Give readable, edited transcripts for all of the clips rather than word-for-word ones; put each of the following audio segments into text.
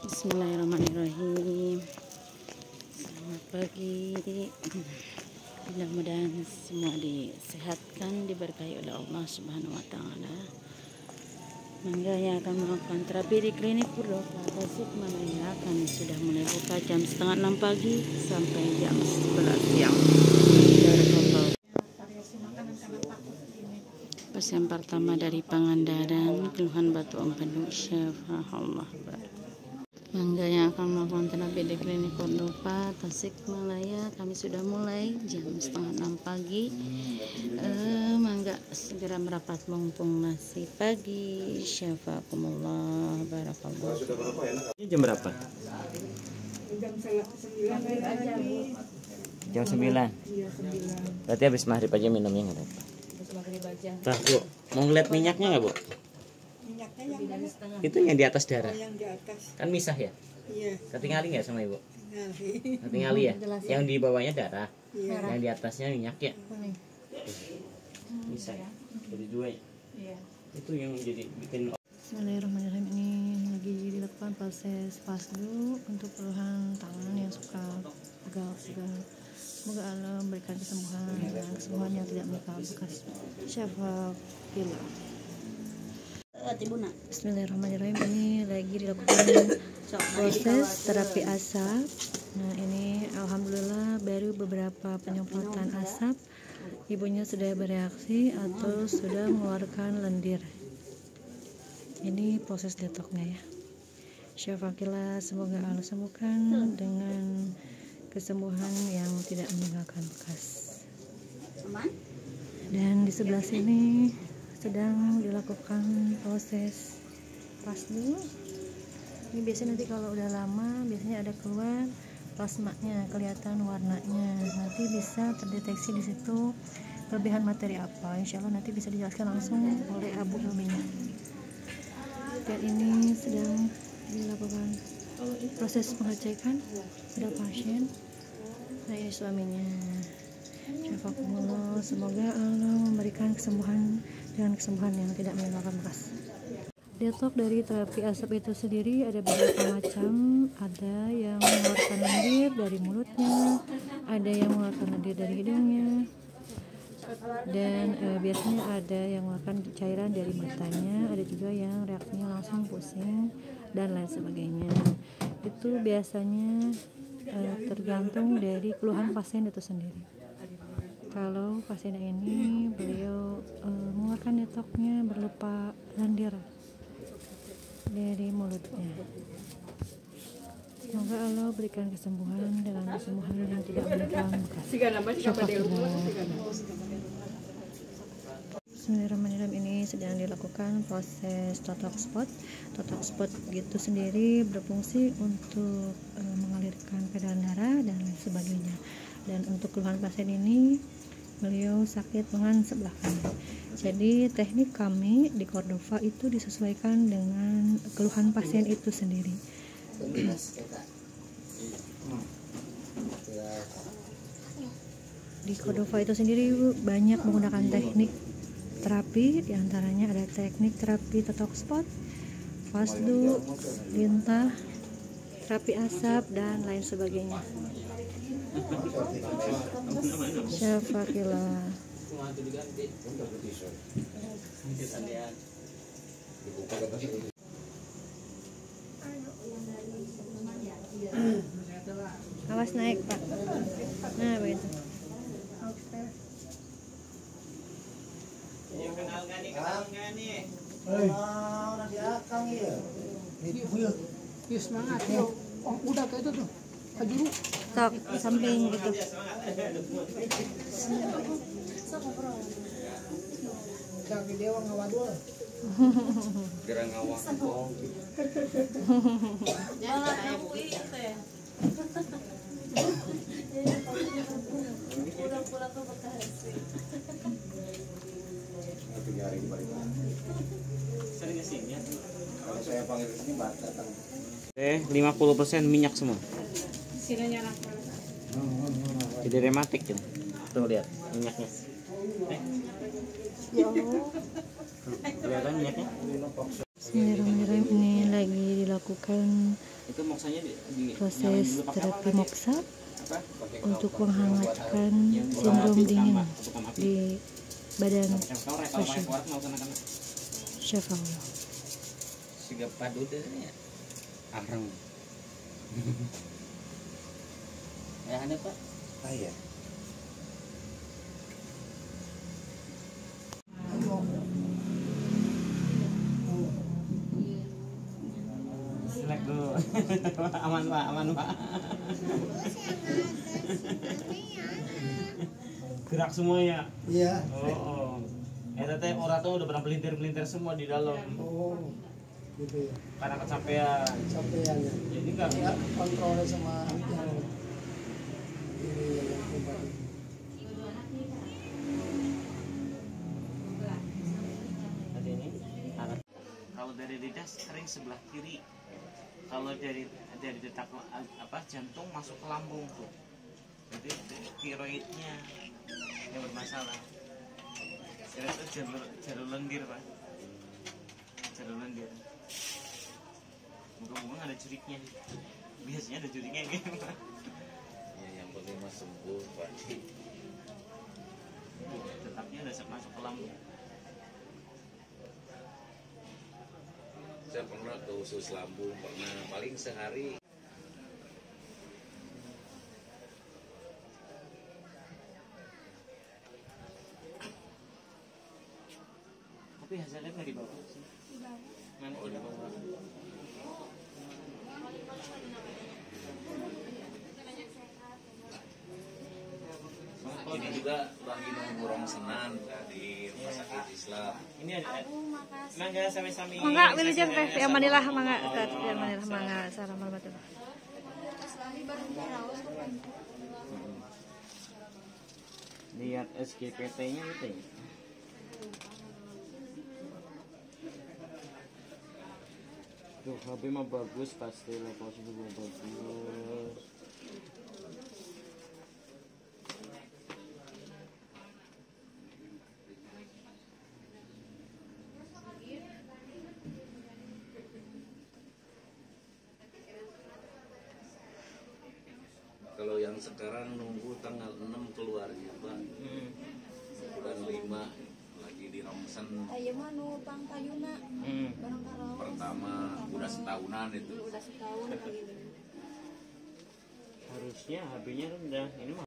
Bismillahirrahmanirrahim. Selamat pagi. Mudah-mudahan semua disehatkan, diberkahi oleh Allah Subhanahu wa taala. Mangga yang akan melakukan terapi di klinik Purdoka Tasikmalaya, kami sudah mulai buka jam setengah 6 pagi sampai jam 11 siang. Pasien pertama dari Pangandaran, keluhan batu empedu, syafa Allah. Mangga yang akan melakukan terapi di klinik Purdoka Tasikmalaya, kami sudah mulai jam setengah 6 pagi. Mangga segera merapat mumpung masih pagi. Syafakumullah, barakallah. Ini jam berapa? Jam 9. Berarti habis maghrib aja minumnya nggak apa? Nah, Bu, mau ngeliat minyaknya nggak, Bu? Minyaknya yang mana? Itu yang di atas darah. Yang di atas. Kan misah ya? Iya. Ketinggalan nggak sama Ibu? Ngali. Ketinggalan ya? Yang di bawahnya darah, Iya. yang di atasnya minyak ya? Misah ya? Jadi dua ya? Iya. Itu yang jadi bikin. Bismillahirrahmanirrahim. Ini lagi dilakukan proses fasdu untuk keluhan tangan yang suka pegal-pegal. Semoga Allah memberikan kesembuhan dan kesembuhan yang tidak membuka bekas. Syafaqillah. Bismillahirrahmanirrahim. Ini lagi dilakukan proses terapi asap. Nah, ini alhamdulillah baru beberapa penyemprotan asap. Ibunya sudah bereaksi atau sudah mengeluarkan lendir. Ini proses detoknya ya. Syafaqillah, semoga Allah sembuhkan dengan kesembuhan yang tidak meninggalkan bekas. Dan di sebelah sini sedang dilakukan proses fasdu. Ini biasanya nanti kalau udah lama biasanya ada keluar plasmanya, kelihatan warnanya. Nanti bisa terdeteksi di situ kelebihan materi apa. Insya Allah nanti bisa dijelaskan langsung oleh Abu Ilminya. Dan ini sedang dilakukan proses pengecekan pada pasien. Nah, ini suaminya. Syafakumullah, semoga Allah memberikan kesembuhan dengan kesembuhan yang tidak meninggalkan bekas. Detok dari terapi asap itu sendiri ada beberapa macam. Ada yang mengeluarkan lendir dari mulutnya, ada yang mengeluarkan lendir dari hidungnya, dan biasanya ada yang mengeluarkan cairan dari matanya, ada juga yang reaksinya langsung pusing dan lain sebagainya. Itu biasanya tergantung dari keluhan pasien itu sendiri. Kalau pasien ini beliau mengeluarkan detoknya berupa lendir dari mulutnya. Semoga Allah berikan kesembuhan dengan kesembuhan yang tidak meninggalkan bekas. Bismillahirrahmanirrahim. Ini sedang dilakukan proses totok spot. Totok spot gitu sendiri berfungsi untuk mengalirkan peredaran darah dan lain sebagainya. Dan untuk keluhan pasien ini, beliau sakit lengan sebelah kanan. Jadi teknik kami di Cordova itu disesuaikan dengan keluhan pasien itu sendiri. Di Cordova itu sendiri banyak menggunakan teknik terapi, diantaranya ada teknik terapi totok spot, fasdu, lintah, terapi asap, dan lain sebagainya. Syafaqillah. Awas naik, Pak. Nah, begitu. Yuk semangat. Yuk. Oh, udah kayak itu tuh. Kajuru. Tok, samping gitu. Kaki dewa ngawadul. Gerang ngawak. Jangan aku itu ya. Pulang-pulang ke Bekasi. Sering kesini ya? Kalau saya panggil ke sini datang. 50% minyak semua. Sinanya anak. Jadi rematik tuh. Tuh lihat minyaknya. Ya Allah. Kelihatan minyaknya? Bismillahirrahmanirrahim. Ini lagi dilakukan Itu moksanya di proses dulu pakai terapi apa? moksa Apa? untuk menghangatkan sindrom dingin di badan pasien. Syafallah. Siga padu teh ya. Areng. Ya ada Pak. Ah iya. Selek dulu. Aman Pak, aman Pak. Gerak semua ya. Iya. Oh. Teh orang tuh udah pernah pelintir-pelintir semua di dalam. Oh, gitu ya. Karena kecapean. Sampean ya. Jadi enggak Ya, kontrolnya sama yang ini yang pribadi. tadi ini arah. Kalau dari lidah sering sebelah kiri. Kalau dari detak apa jantung masuk ke lambung tuh. Jadi tiroidnya yang bermasalah. Itu jalur lendir Pak. Jalur lendir. Moga-moga ada juriknya. Biasanya ada juriknya gitu Pak. Ya, yang penting mah sembuh Pak. Tetapnya ada masuk ke lambung. Saya pernah ke usus lambung, pernah paling sehari. Tapi hasilnya nggak dibawa sih. Mana? Oh, di bawah. Ini juga lagi nunggu rongsenan di rumah sakit Islam. Ini ada. Mangga sami-sami. Mangga wilujeng teh yang manilah mangga yang manilah mangga salam hormat. Lihat SGPT-nya itu ya. Tuh HP mah bagus pasti lepas juga bagus. Kalau yang sekarang nunggu tanggal 6 keluarnya Pak. Bulan 5 lagi di rongsen. Ayo mah nu pangpayuna barang karaos. Pertama udah setahunan itu. Udah setahun lagi. Harusnya HP-nya rendah. Ini mah.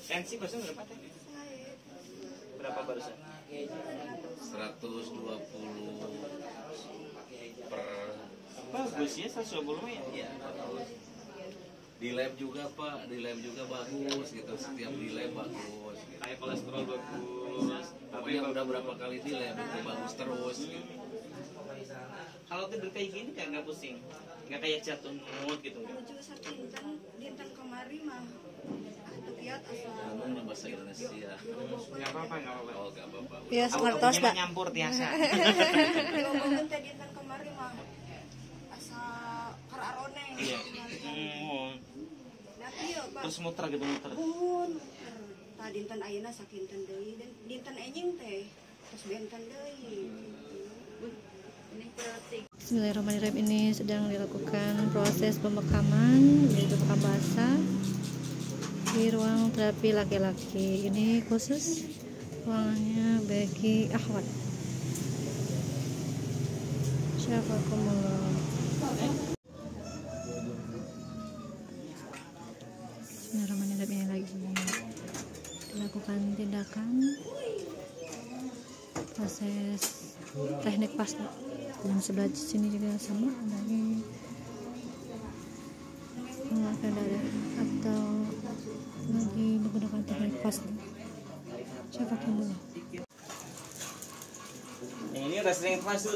Tensi barusan berapa teh? Berapa barusan? 120 per Bagus ya 120 ya. ya, bagus. Di lab juga Pak, di lab juga bagus gitu. Setiap di lab bagus gitu. Kayak kolesterol bagus. Pokoknya udah berapa kali di lab itu bagus terus gitu. Kalau tidur kayak gini kayak nggak pusing, nggak kayak jatuh mood gitu nggak? Menuju sakinten dinten kemari mah kiat asa Ngomongnya bahasa Indonesia. Nggak apa-apa, nggak apa-apa. Oh, gak apa-apa. Bias Aku ngertos punya dak. nyampur biasa. diomongkeun teh dinten kemari mah asa kararoneng. Iya. Nah ieu Pak. Terus muter gitu muter. Mun tah dinten ayeuna sakinten deui dan dinten enjing teh terus benten deui. Ini protein. Bismillahirrahmanirrahim. Ini sedang dilakukan proses pembekaman, yaitu bekam basah di ruang terapi laki-laki. Ini khusus ruangannya bagi akhwat. Syafakumullah. Bismillahirrahmanirrahim. Ini lagi dilakukan tindakan proses teknik pasta. Dan sebelah sini juga sama, lagi mengeluarkan darah atau lagi menggunakan teknik pasta. Saya pakai dulu. Ini udah sering fast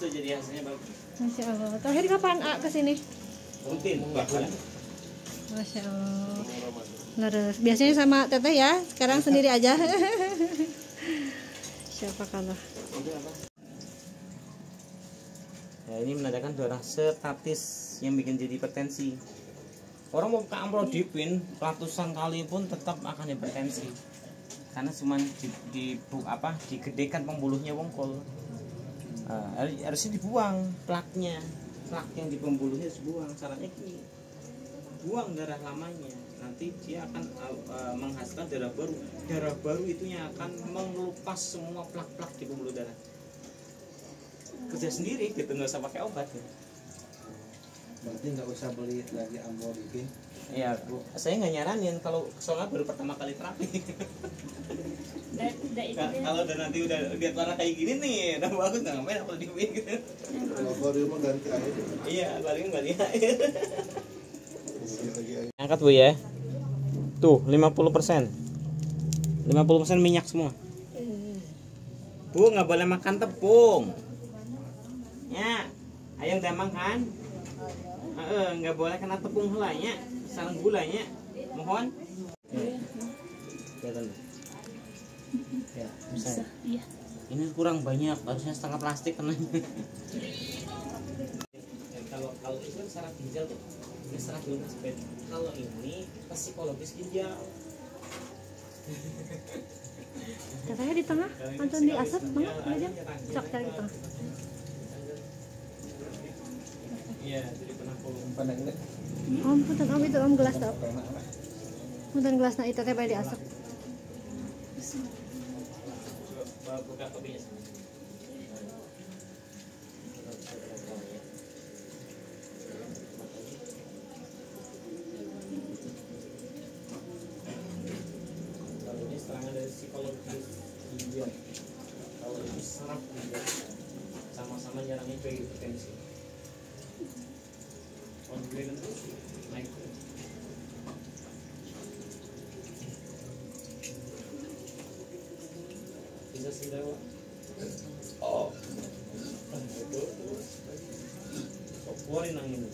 tuh, jadi hasilnya bagus. Masya Allah. Terakhir kapan kesini? Rutin bahkan. Masya Allah. Leres. Biasanya sama teteh ya, sekarang sendiri aja. Siapa kalah? Ya, ini menandakan darah statis yang bikin jadi hipertensi. Orang mau buka amlodipin ratusan kali pun tetap akan hipertensi. Karena cuma digedekan pembuluhnya wongkol. Harusnya dibuang plaknya, plak yang di pembuluhnya harus dibuang. Caranya gini, buang darah lamanya, nanti dia akan menghasilkan darah baru. Darah baru itu yang akan mengelupas semua plak-plak di pembuluh darah. Kerja sendiri gitu, nggak usah pakai obat gitu. Berarti nggak usah beli lagi amlodipin. Iya, saya nggak nyaranin kalau soalnya baru pertama kali terapi. Kalau udah nanti udah lihat warna kayak gini nih, udah bagus, nggak ngapain aku dipin gitu. Kalau baru mah ganti air. Iya, paling ganti air. Angkat Bu ya. Tuh, 50%. 50% minyak semua. Bu, nggak boleh makan tepung. Ya, ayo udah makan. Nggak boleh kena tepung helanya, sarang gulanya. Mohon. Kelihatan. Ya, bisa. Iya. Ini kurang banyak, harusnya setengah plastik kena. Kalau itu kan syarat ginjal tuh. Ini syarat ginjal. Kalau ini psikologis ginjal. Katanya di tengah, nonton di asap, tengah aja. Cok cari di tengah. Iya, jadi pernah Pandang ini. Punten om itu om gelas tau. Punten gelasna itu teh bae di asap. buka kopinya. Kalau ini serangan dari psikologis ginjal. Kalau ini saraf ginjal. Sama-sama nyerangnya ke hipertensi. Konflik itu naik. Bisa sendawa. Oh. Keluarin yang ini.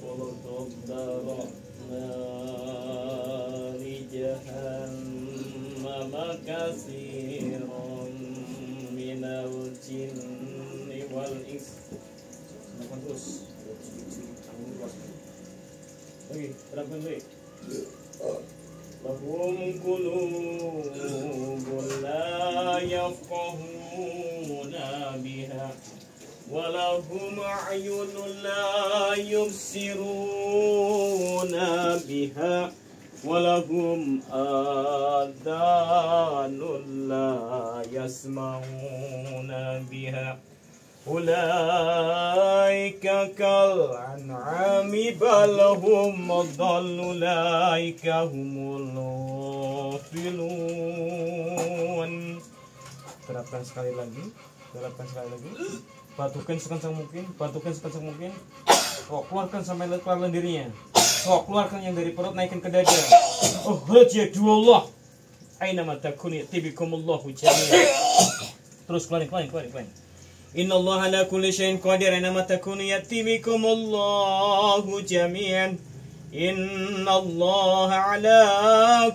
Walau tobdaro nari jahannam makasiron minal jinni wal ins. Makan terus. Lagi, terapkan lagi. Lahum qulubun la yafqahuna biha walahum a'yunun la yubsiruna biha walahum adhanun la yasma'una biha ulaika kal an'ami bal hum adallu ulaika humul ghafilun. Terapkan sekali lagi, batukan sekencang mungkin, keluarkan sampai keluar lendirnya, keluarkan yang dari perut naikin ke dada. Oh jadu Allah, aina ma takuni tibikumullahu jami'an. Terus keluarin. Inna Allah ala kulli syai'in qadir, aina ma takunu ya'ti bikumullahu jami'an. Inna Allah ala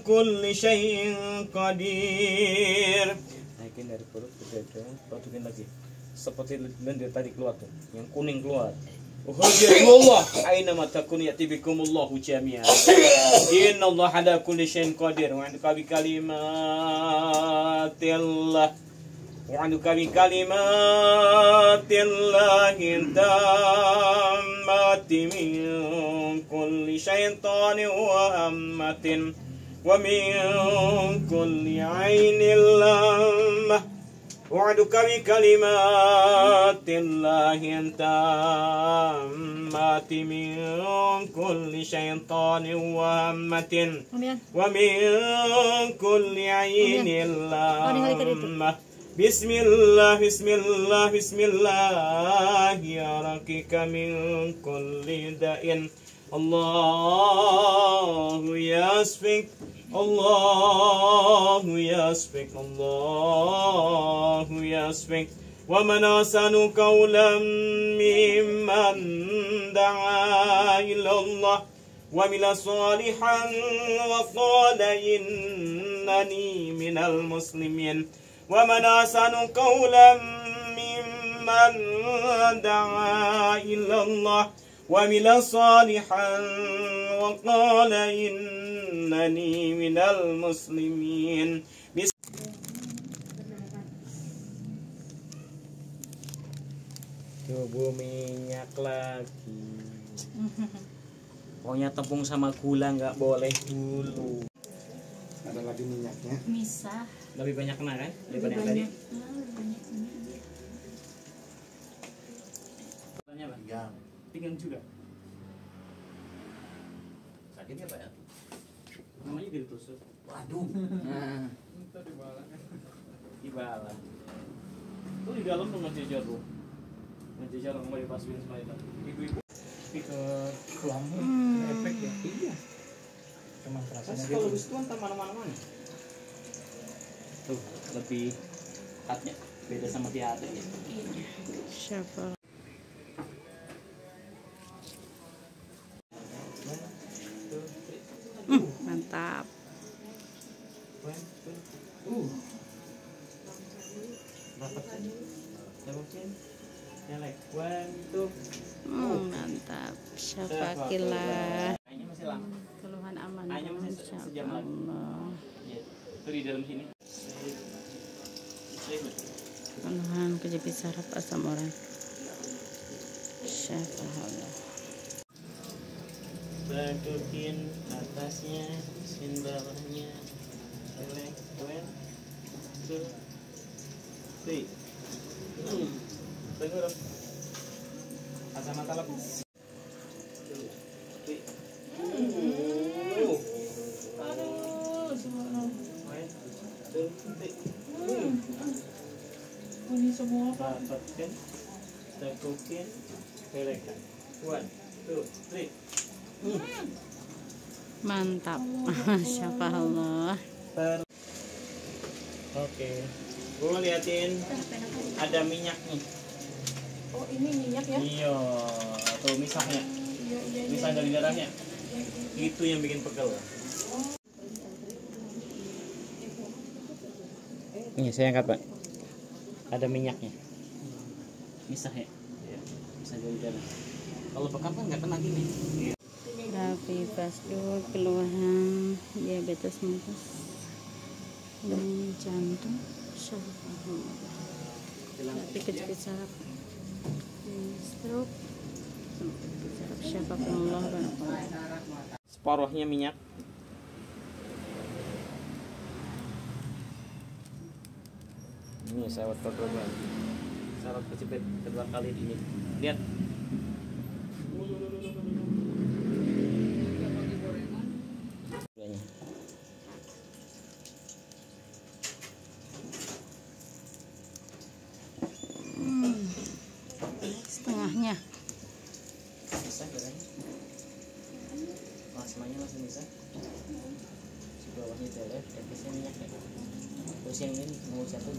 kulli syai'in qadir. Naikin dari perut ke dada, batukin lagi. Seperti lendir tadi keluar tuh, yang kuning keluar. Allah, aina ma takunu ya'ti bikumullahu jami'an. Inna Allah ala kulli syai'in qadir. Wa anka bi kalimatillah. وعنك بكلمات الله التامات من كل شيطان وهمة ومن كل عين لامة وعنك بكلمات الله التامات من كل شيطان وهمة ومن كل عين لامة Bismillah yarakika min kulli da'in. Allahu yasfik wa man ahsanu qawlan mimman da'a ila Allah wa amila salihan wa qala innani minal muslimin. ومن أحسن قولا ممن دعا إلى الله وعمل صالحا وقال إنني من المسلمين. Bubuk minyak lagi. Pokoknya tepung sama gula nggak boleh dulu. Ada lagi minyaknya. Misah. Lebih banyak kena kan? Lebih Daripada yang banyak. tadi. Lebih banyak ini. Tanya Bang. Pinggang juga. Sakitnya apa ya? Namanya ditusuk. Waduh. Ibala. Tuh di dalam tuh ngejejer tuh. Ngejejer mau dipasukin sama itu. Ibu-ibu. Speaker lama efek ya. Iya. Cuman rasanya Kalau bus itu kan mana-mana. Tuh lebih katnya beda sama di hati. Siapa? Mantap. Dapat kan? Dapatin. Jelek. 1, 2. Mantap. Syafakillah. Kayaknya masih lama. Keluhan aman. Kayaknya masih sejam lagi. Insyaallah. Iya. Itu di dalam sini. Keluhan kejepit saraf asam urat. Syafakillah. Badukin atasnya, sin bawahnya. Jelek. 1, 2, 3. Tunggu dong. Kacamata lepas. Aduh, semua. Ini Ini semua Pak. dapatkan, tekukin, belekan. 1, 2, 3. Mantap. Syafakillah. Oke, gua liatin ada minyak nih. Oh, ini minyak ya? Iya, tuh misahnya, Iya. misah dari darahnya. Itu yang bikin pegel. Ini saya angkat Pak. Ada minyaknya. Misahnya. Misah dari darah. Kalau bekas kan nggak kena gini. Rafi Fasdul, keluhan diabetes mellitus, ini jantung, syafakillah. Rafi kejepit saraf, stroke, kejepit saraf, syafakillah. Separuhnya minyak. Ini sawat kedua. Sawat kejepit kedua kali ini. Lihat. Setengahnya. Bisa goreng. Plasmanya langsung bisa. Di bawahnya jelek, atasnya minyak ya. Terus yang ini mau jatuh.